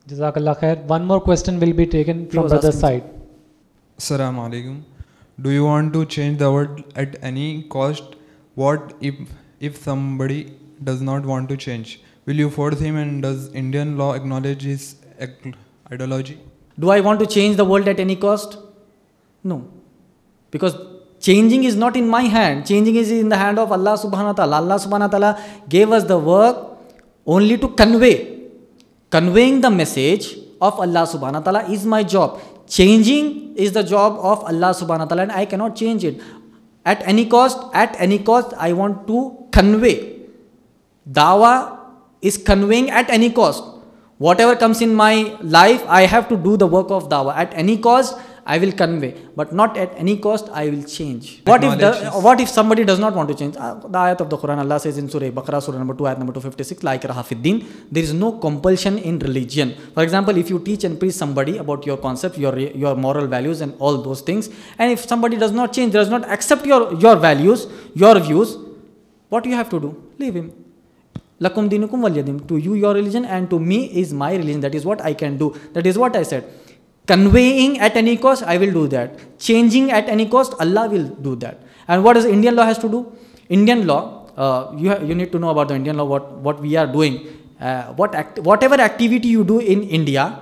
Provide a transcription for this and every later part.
Jazakallah khair. One more question will be taken from the other side. Assalamu alaikum. Do you want to change the world at any cost? What if somebody does not want to change? Will you force him, and does Indian law acknowledge his ideology? Do I want to change the world at any cost? No. Because changing is not in my hand. Changing is in the hand of Allah subhanahu wa ta'ala. Allah subhanahu wa ta'ala gave us the work only to convey. Conveying the message of Allah subhanahu wa ta'ala is my job. Changing is the job of Allah subhanahu wa ta'ala, and I cannot change it. At any cost, I want to convey. Dawah is conveying at any cost. Whatever comes in my life, I have to do the work of dawah. At any cost, I will convey, but not at any cost I will change. What if somebody does not want to change? The ayat of the Quran, Allah says in Surah Baqarah, Surah number 2, ayat number 256, La ikraha fid din. There is no compulsion in religion. For example, if you teach and preach somebody about your concept, your moral values and all those things, and if somebody does not change, does not accept your values, your views, what you have to do? Leave him. Lakum dinukum walyadim. To you your religion, and to me is my religion. That is what I can do. That is what I said. Conveying at any cost, I will do that. Changing at any cost, Allah will do that. And what does Indian law has to do? Indian law, you need to know about the Indian law, what we are doing. Whatever activity you do in India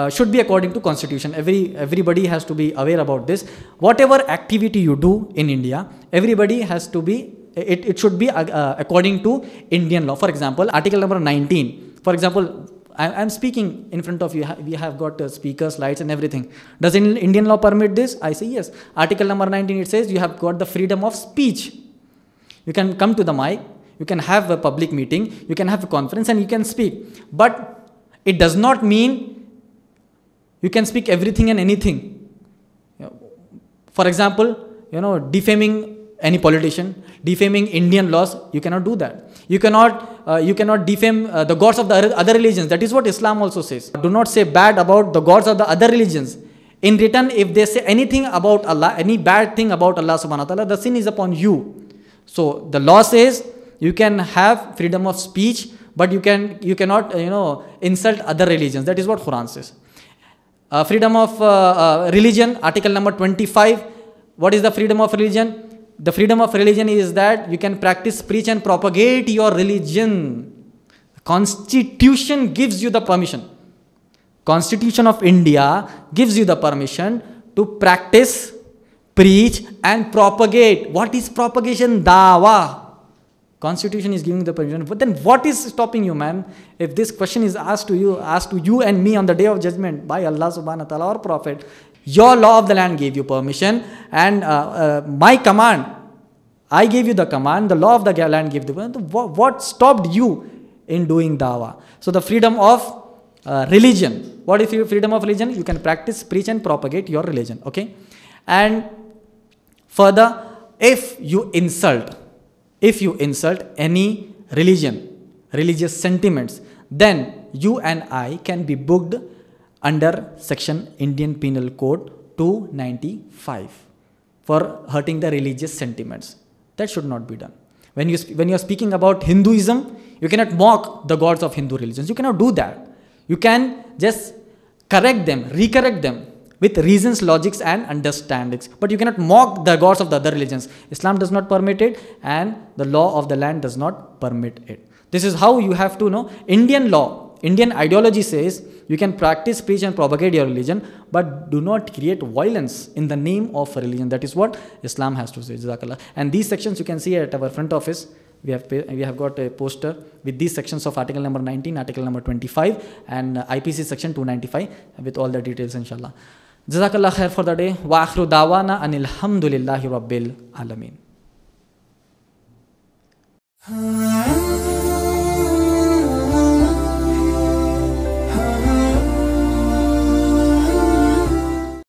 should be according to constitution. Everybody has to be aware about this. Whatever activity you do in India, everybody has to be, it should be according to Indian law. For example, article number 19. For example, I'm speaking in front of you. We have got speakers, lights and everything. Does Indian law permit this? I say yes. Article number 19, it says you have got the freedom of speech. You can come to the mic, you can have a public meeting, you can have a conference and you can speak. But it does not mean you can speak everything and anything. For example, defaming any politician, defaming Indian laws, you cannot do that. You cannot defame the gods of the other religions. That is what Islam also says. Do not say bad about the gods of the other religions. In return, if they say anything about Allah, any bad thing about Allah subhanahu wa ta'ala, the sin is upon you. So the law says you can have freedom of speech, but you cannot insult other religions. That is what Quran says. Freedom of religion, article number 25. What is the freedom of religion? The freedom of religion is that you can practice, preach and propagate your religion. The Constitution gives you the permission. Constitution of India gives you the permission to practice, preach and propagate. What is propagation? Dawah. Constitution is giving the permission. But then what is stopping you, man? If this question is asked to you and me on the day of judgment by Allah subhanahu wa ta'ala or Prophet, your law of the land gave you permission, and my command, I gave you the command, the law of the land gave the command. What stopped you in doing dawah? So the freedom of religion. What is freedom of religion? You can practice, preach and propagate your religion. Okay? And further, if you insult any religion, religious sentiments, then you and I can be booked under section Indian Penal Code 295 for hurting the religious sentiments. That should not be done. When you are speaking about Hinduism, you cannot mock the gods of Hindu religions. You cannot do that. You can just correct them, recorrect them with reasons, logics and understandings. But you cannot mock the gods of the other religions. Islam does not permit it, and the law of the land does not permit it. This is how you have to know. Indian law, Indian ideology says you can practice, preach and propagate your religion, but do not create violence in the name of a religion. That is what Islam has to say. Jazakallah. And these sections you can see at our front office. We have got a poster with these sections of article number 19, article number 25 and IPC section 295 with all the details, inshallah. Jazakallah khair for the day. Wa akhiru dawana anil hamdulillahi rabbil alameen.